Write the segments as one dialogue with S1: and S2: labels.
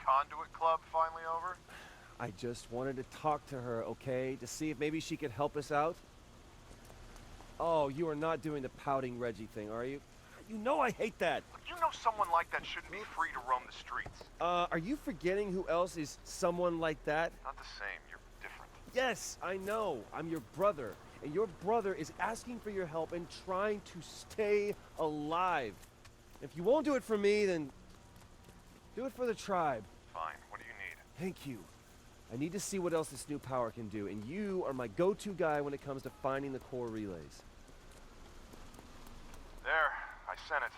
S1: conduit club finally over?
S2: I just wanted to talk to her, okay? To see if maybe she could help us out. Oh, you are not doing the pouting Reggie thing, are you? You know I hate that.
S1: You know someone like that shouldn't be free to roam the streets.
S2: Are you forgetting who else is someone like that?
S1: Not the same, you're different.
S2: Yes, I know. I'm your brother. And your brother is asking for your help and trying to stay alive. If you won't do it for me, then do it for the tribe.
S1: Fine, what do you need?
S2: Thank you. I need to see what else this new power can do, and you are my go-to guy when it comes to finding the core relays.
S1: There, I sent it.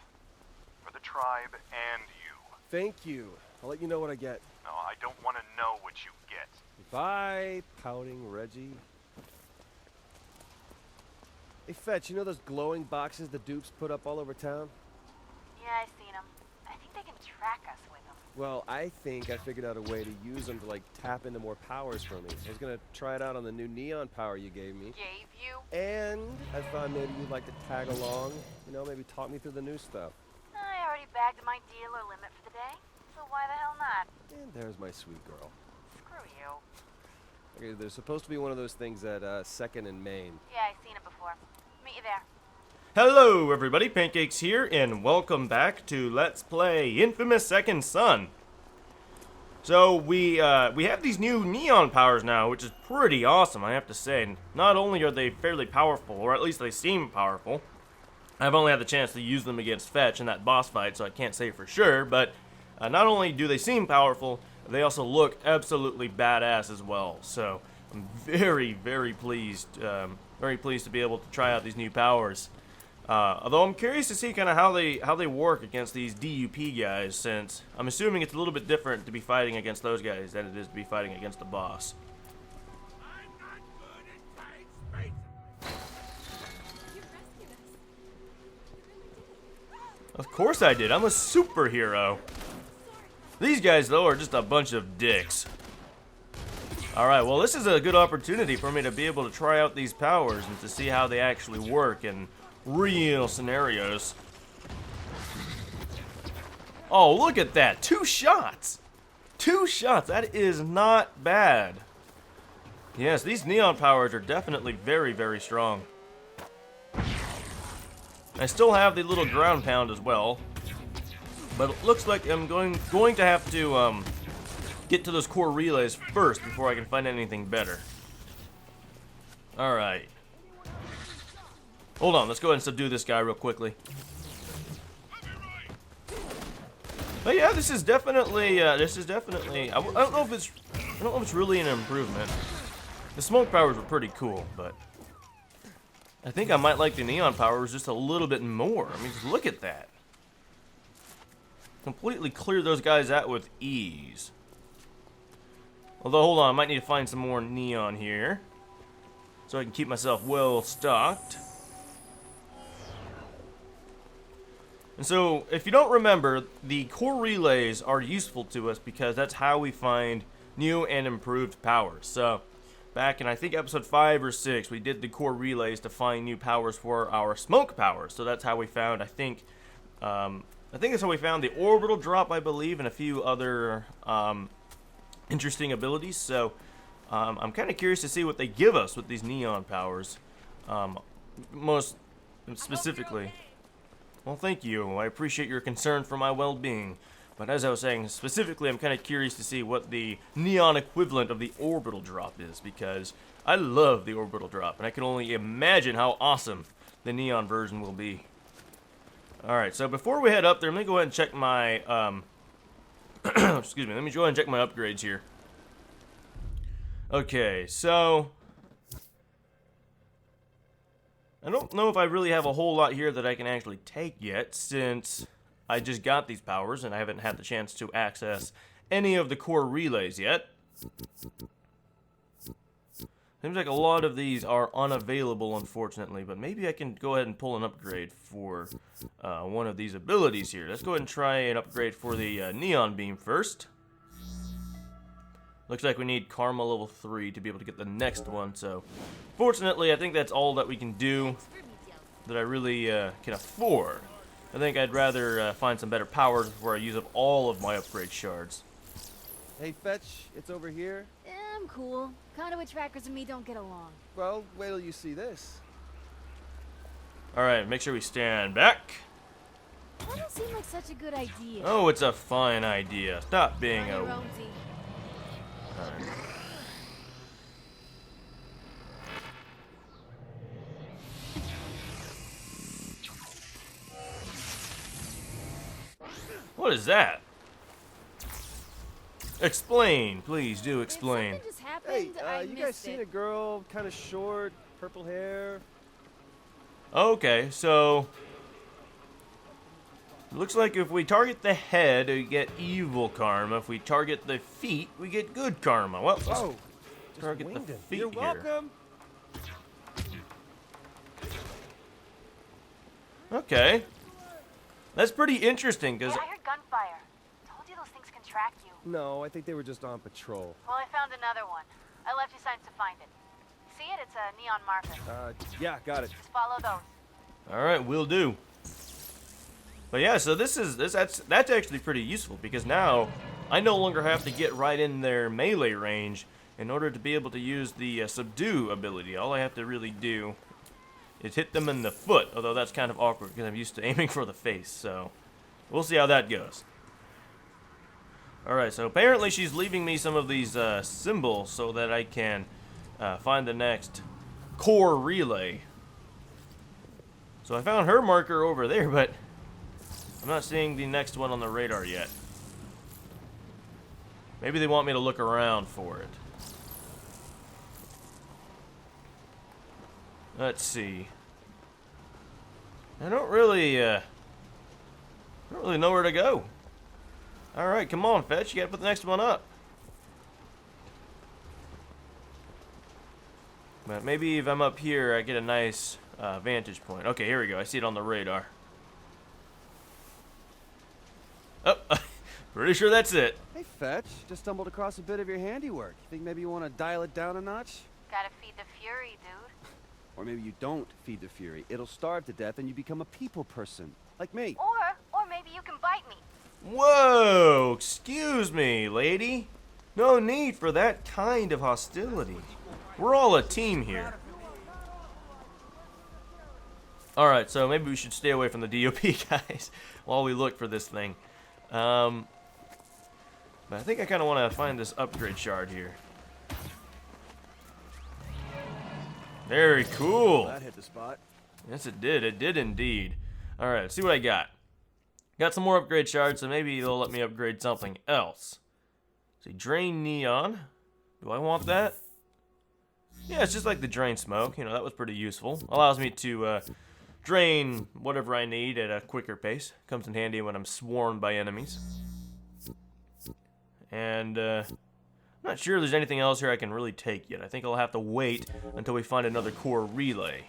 S1: For the tribe and you.
S2: Thank you. I'll let you know what I get.
S1: No, I don't want to know what you get.
S2: Bye, pouting Reggie. Hey, Fetch, you know those glowing boxes the dupes put up all over town?
S3: Yeah, I've seen them. I think they can track us with them.
S2: Well, I think I figured out a way to use them to, like, tap into more powers for me. I was gonna try it out on the new neon power you gave me.
S3: Gave you?
S2: And I thought maybe you'd like to tag along. You know, maybe talk me through the new stuff.
S3: I already bagged my dealer limit for the day, so why the hell not?
S2: And there's my sweet girl.
S3: Screw you.
S2: Okay, there's supposed to be one of those things at 2nd and Main.
S3: Yeah, I've seen it before. Meet you there.
S4: Hello everybody, PainCakes here, and welcome back to Let's Play Infamous Second Son. So we have these new neon powers now, which is pretty awesome, I have to say. Not only are they fairly powerful, or at least they seem powerful. I've only had the chance to use them against Fetch in that boss fight, so I can't say for sure, but not only do they seem powerful, they also look absolutely badass as well. So I'm very, very pleased to be able to try out these new powers. Although I'm curious to see kind of how they work against these DUP guys, since I'm assuming it's a little bit different to be fighting against those guys than it is to be fighting against the boss.
S5: I'm not good at tight spaces. You rescued us. You really did.
S4: Of course I did. I'm a superhero. These guys, though, are just a bunch of dicks. Alright, well, this is a good opportunity for me to be able to try out these powers and to see how they actually work in real scenarios. Oh, look at that. 2 shots. 2 shots. That is not bad. Yes, these neon powers are definitely very, very strong. I still have the little ground pound as well. But it looks like I'm going to have to get to those core relays first before I can find anything better. Alright. Hold on, let's go ahead and subdue this guy real quickly. But yeah, this is definitely, I don't know if it's really an improvement. The smoke powers were pretty cool, but I think I might like the neon powers just a little bit more. I mean, just look at that. Completely clear those guys out with ease. Although, hold on, I might need to find some more neon here, so I can keep myself well stocked. And so, if you don't remember, the core relays are useful to us because that's how we find new and improved powers. So, back in, I think, episode 5 or 6, we did the core relays to find new powers for our smoke powers. So that's how we found, I think that's how we found the orbital drop, I believe, and a few other interesting abilities. So, I'm kind of curious to see what they give us with these neon powers. Most specifically. Well, thank you. I appreciate your concern for my well-being. But as I was saying, specifically, I'm kind of curious to see what the neon equivalent of the orbital drop is, because I love the orbital drop, and I can only imagine how awesome the neon version will be. Alright, so before we head up there, let me go ahead and check my, excuse me, let me go ahead and check my upgrades here. Okay, so I don't know if I really have a whole lot here that I can actually take yet, since I just got these powers and I haven't had the chance to access any of the core relays yet. Seems like a lot of these are unavailable, unfortunately, but maybe I can go ahead and pull an upgrade for one of these abilities here. Let's go ahead and try an upgrade for the neon beam first. Looks like we need Karma level 3 to be able to get the next one, so fortunately I think that's all that we can do that I really can afford. I think I'd rather find some better powers before I use up all of my upgrade shards.
S2: Hey, Fetch, it's over here.
S3: I'm cool. Conduit trackers and me don't get along.
S2: Well, wait till you see this.
S4: Alright, make sure we stand back.
S3: That don't seem like such a good idea.
S4: Oh, it's a fine idea. Stop being
S3: On your
S4: a...
S3: own, Z.
S4: Alright. What is that? Explain, please do explain.
S3: If something just
S2: Hey,
S3: happened, I
S2: you guys
S3: missed
S2: seen
S3: it.
S2: a girl, kind of short, purple hair?
S4: Okay, so looks like if we target the head, we get evil karma. If we target the feet, we get good karma. Well, let's
S2: Oh, just
S4: target the
S2: winged him.
S4: feet
S2: You're
S4: here.
S2: welcome.
S4: Okay, that's pretty interesting because
S3: Hey, I heard gunfire. Told you those things can track you.
S2: No, I think they were just on patrol.
S3: Well, I found another one. I left you signs to find it. See it? It's a neon marker.
S2: Yeah, got it.
S3: Just follow those.
S4: all right, we'll do. But yeah, so that's actually pretty useful because now I no longer have to get right in their melee range in order to be able to use the subdue ability. All I have to really do is hit them in the foot, although that's kind of awkward because I'm used to aiming for the face. So we'll see how that goes. All right, so apparently she's leaving me some of these symbols so that I can find the next core relay. So I found her marker over there, but I'm not seeing the next one on the radar yet. Maybe they want me to look around for it. Let's see. I don't really know where to go. All right, come on, Fetch. You gotta put the next one up. But maybe if I'm up here, I get a nice vantage point. Okay, here we go. I see it on the radar. Oh, pretty sure that's it.
S2: Hey, Fetch, just stumbled across a bit of your handiwork. Think maybe you want to dial it down a notch?
S3: Gotta feed the fury, dude.
S2: Or maybe you don't feed the fury. It'll starve to death and you become a people person, like me.
S3: Or maybe you can bite me.
S4: Whoa, excuse me, lady. No need for that kind of hostility. We're all a team here. Alright, so maybe we should stay away from the DOP guys while we look for this thing. But I think I kind of want to find this upgrade shard here. Very cool.
S2: That hit the spot.
S4: Yes, it did. It did indeed. Alright, let's see what I got. Got some more upgrade shards, so maybe they'll let me upgrade something else. See, drain neon. Do I want that? Yeah, it's just like the drain smoke. You know, that was pretty useful. Allows me to drain whatever I need at a quicker pace. Comes in handy when I'm swarmed by enemies. And I'm not sure there's anything else here I can really take yet. I think I'll have to wait until we find another core relay.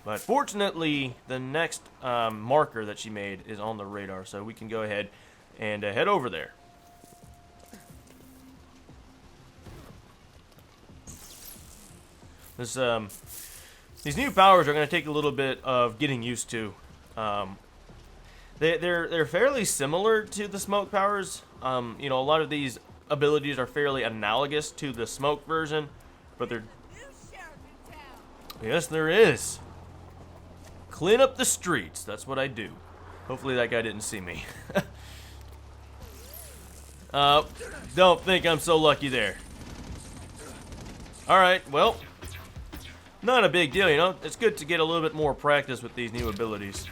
S4: But fortunately, the next marker that she made is on the radar, so we can go ahead and head over there. These new powers are going to take a little bit of getting used to. They're fairly similar to the smoke powers. You know, a lot of these abilities are fairly analogous to the smoke version, but they're... Yes, there is. Clean up the streets. That's what I do. Hopefully that guy didn't see me. Don't think I'm so lucky there. Alright, well, not a big deal, you know. It's good to get a little bit more practice with these new abilities.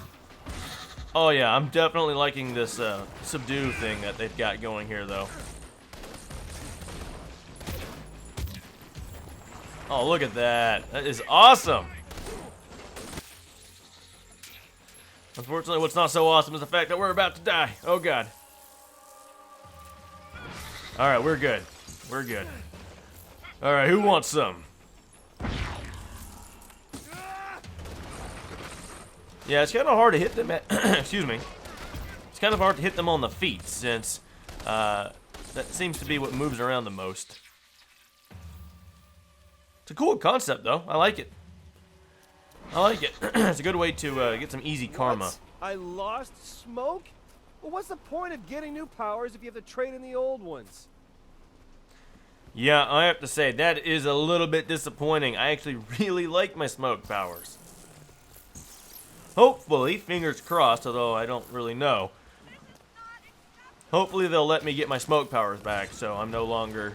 S4: Oh yeah, I'm definitely liking this subdue thing that they've got going here, though. Oh, look at that. That is awesome. Unfortunately, what's not so awesome is the fact that we're about to die. Oh, God. Alright, we're good. We're good. Alright, who wants some? Yeah, it's kind of hard to hit them at... excuse me. It's kind of hard to hit them on the feet, since that seems to be what moves around the most. It's a cool concept, though. I like it. I like it. It's a good way to get some easy karma.
S2: What? I lost smoke? Well, what's the point of getting new powers if you have to trade in the old ones?
S4: Yeah, I have to say, that is a little bit disappointing. I actually really like my smoke powers. Hopefully, fingers crossed, although I don't really know. Hopefully they'll let me get my smoke powers back, so I'm no longer,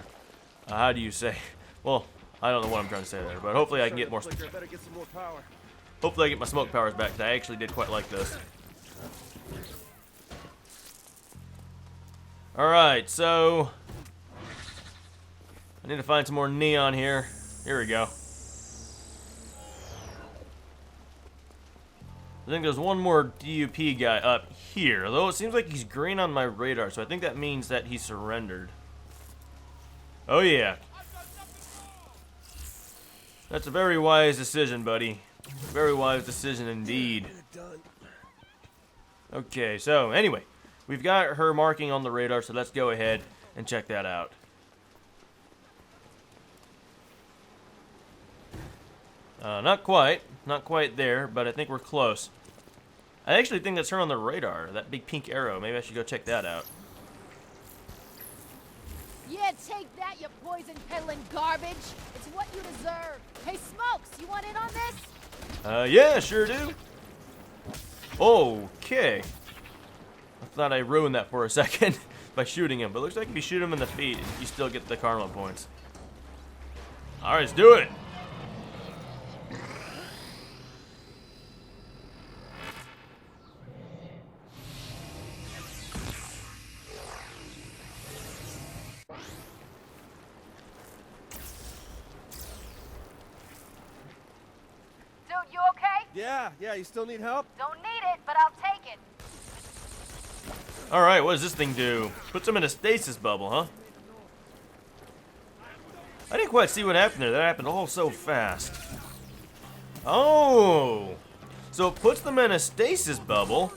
S4: how do you say? Well, I don't know what I'm trying to say there, but hopefully I can get more.
S2: Better get some more power.
S4: Hopefully I get my smoke powers back, because I actually did quite like this. Alright, so I need to find some more neon here. Here we go. I think there's one more DUP guy up here, though it seems like he's green on my radar, so I think that means that he surrendered. Oh yeah. That's a very wise decision, buddy. Very wise decision indeed. Okay, so anyway, we've got her marking on the radar, so let's go ahead and check that out. Not quite there, but I think we're close. I actually think that's her on the radar, that big pink arrow. Maybe I should go check that out.
S6: Yeah, take that, you poison peddling garbage. It's what you deserve. Hey, Smokes, you want in on this?
S4: Yeah, sure do. Okay. I thought I ruined that for a second by shooting him, but it looks like if you shoot him in the feet, you still get the karma points. Alright, let's do it.
S3: Dude, you okay?
S2: Yeah, you still need help?
S3: Don't need it, but I'll take it.
S4: Alright, what does this thing do? Puts him in a stasis bubble, huh? I didn't quite see what happened there. That happened all so fast. Oh! So it puts them in a stasis bubble,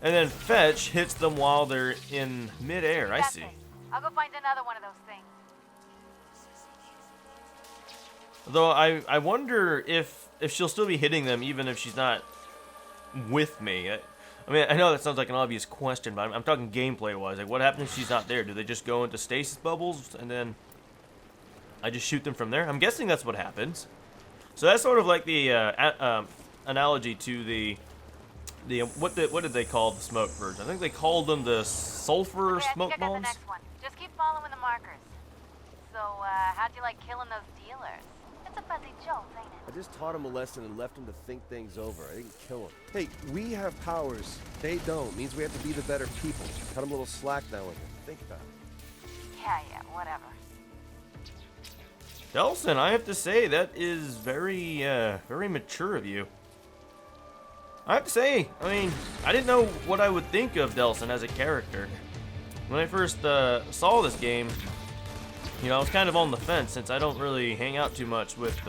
S4: and then fetch hits them while they're in midair. I
S3: That's
S4: see.
S3: it. I'll go find another one of those things.
S4: Though I wonder if she'll still be hitting them even if she's not with me. I mean, I know that sounds like an obvious question, but I'm talking gameplay-wise. Like, what happens if she's not there? Do they just go into stasis bubbles, and then I just shoot them from there? I'm guessing that's what happens. So that's sort of like the analogy to the what did they call the smoke birds? I think they called them the sulfur
S3: Okay, I
S4: smoke
S3: think I got the
S4: bombs.
S3: next one. Just keep following the markers. So, how'd you like killing those dealers? It's a fuzzy jolt, ain't it?
S2: I just taught him a lesson and left him to think things over. I didn't kill him. Hey, we have powers. They don't. Means we have to be the better people. Cut him a little slack now and then. Think about it.
S3: Yeah, whatever.
S4: Delsin, I have to say that is very very mature of you. I have to say, I mean, I didn't know what I would think of Delsin as a character. When I first saw this game, you know, I was kind of on the fence since I don't really hang out too much with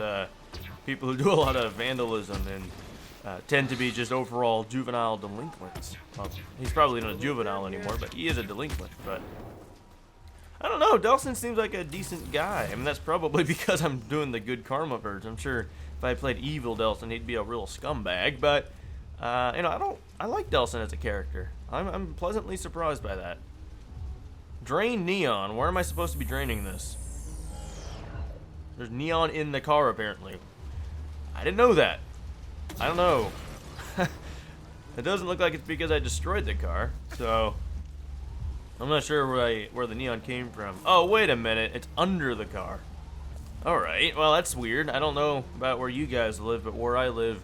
S4: people who do a lot of vandalism and tend to be just overall juvenile delinquents. Well, he's probably not a juvenile anymore, but he is a delinquent. But I don't know, Delsin seems like a decent guy. I mean, that's probably because I'm doing the good karma version. I'm sure if I played evil Delsin, he'd be a real scumbag. But you know, I like Delsin as a character. I'm pleasantly surprised by that. Drain neon. Where am I supposed to be draining this? There's neon in the car, apparently. I didn't know that. I don't know. It doesn't look like it's because I destroyed the car, so I'm not sure where the neon came from. Oh, wait a minute. It's under the car. Alright, well, that's weird. I don't know about where you guys live, but where I live,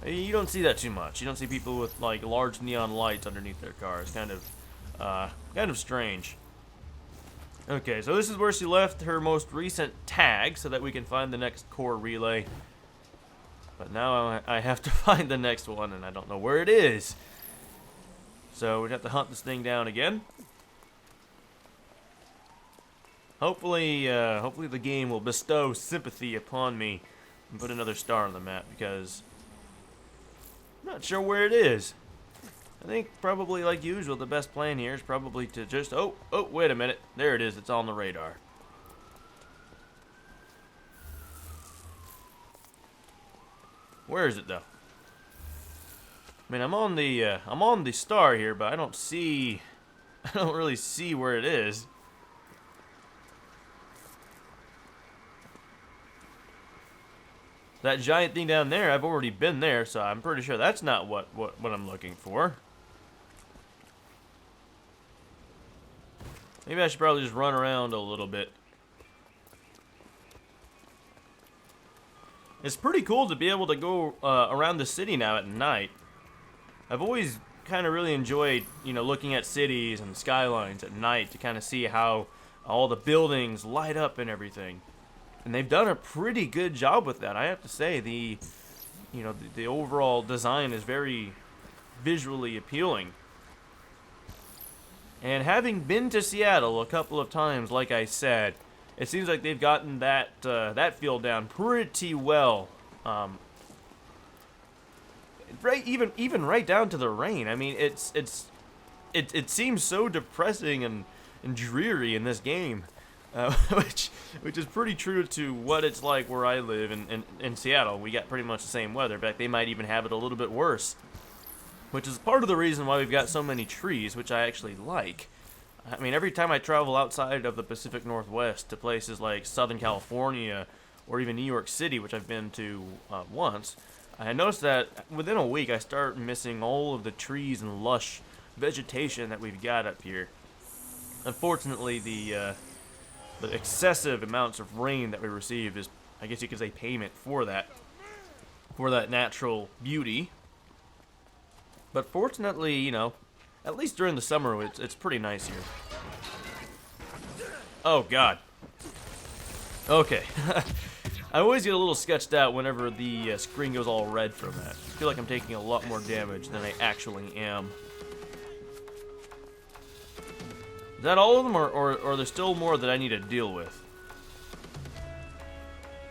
S4: you don't see that too much. You don't see people with, like, large neon lights underneath their cars. Kind of strange. Okay, so this is where she left her most recent tag so that we can find the next core relay. But now I have to find the next one, and I don't know where it is. So we'd have to hunt this thing down again. Hopefully the game will bestow sympathy upon me and put another star on the map, because I'm not sure where it is. I think probably, like usual, the best plan here is probably to just... Oh, wait a minute. There it is. It's on the radar. Where is it, though? I mean, I'm on the star here, but I don't really see where it is. That giant thing down there, I've already been there, so I'm pretty sure that's not what I'm looking for. Maybe I should probably just run around a little bit. It's pretty cool to be able to go around the city now at night. I've always kind of really enjoyed, you know, looking at cities and skylines at night to kind of see how all the buildings light up and everything. And they've done a pretty good job with that. I have to say, the overall design is very visually appealing. And having been to Seattle a couple of times, like I said, it seems like they've gotten that feel down pretty well. Right, even right down to the rain. I mean, it seems so depressing and dreary in this game, which is pretty true to what it's like where I live in Seattle. We got pretty much the same weather. In fact, they might even have it a little bit worse, which is part of the reason why we've got so many trees, which I actually like. I mean, every time I travel outside of the Pacific Northwest to places like Southern California or even New York City, which I've been to once, I noticed that within a week I start missing all of the trees and lush vegetation that we've got up here. Unfortunately, the excessive amounts of rain that we receive is, I guess you could say, payment for that natural beauty. But fortunately, you know, at least during the summer, it's pretty nice here. Oh, God. Okay. I always get a little sketched out whenever the screen goes all red from that. I feel like I'm taking a lot more damage than I actually am. Is that all of them, or are there still more that I need to deal with?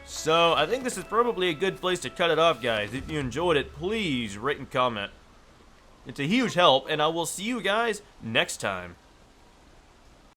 S4: So, I think this is probably a good place to cut it off, guys. If you enjoyed it, please rate and comment. It's a huge help, and I will see you guys next time.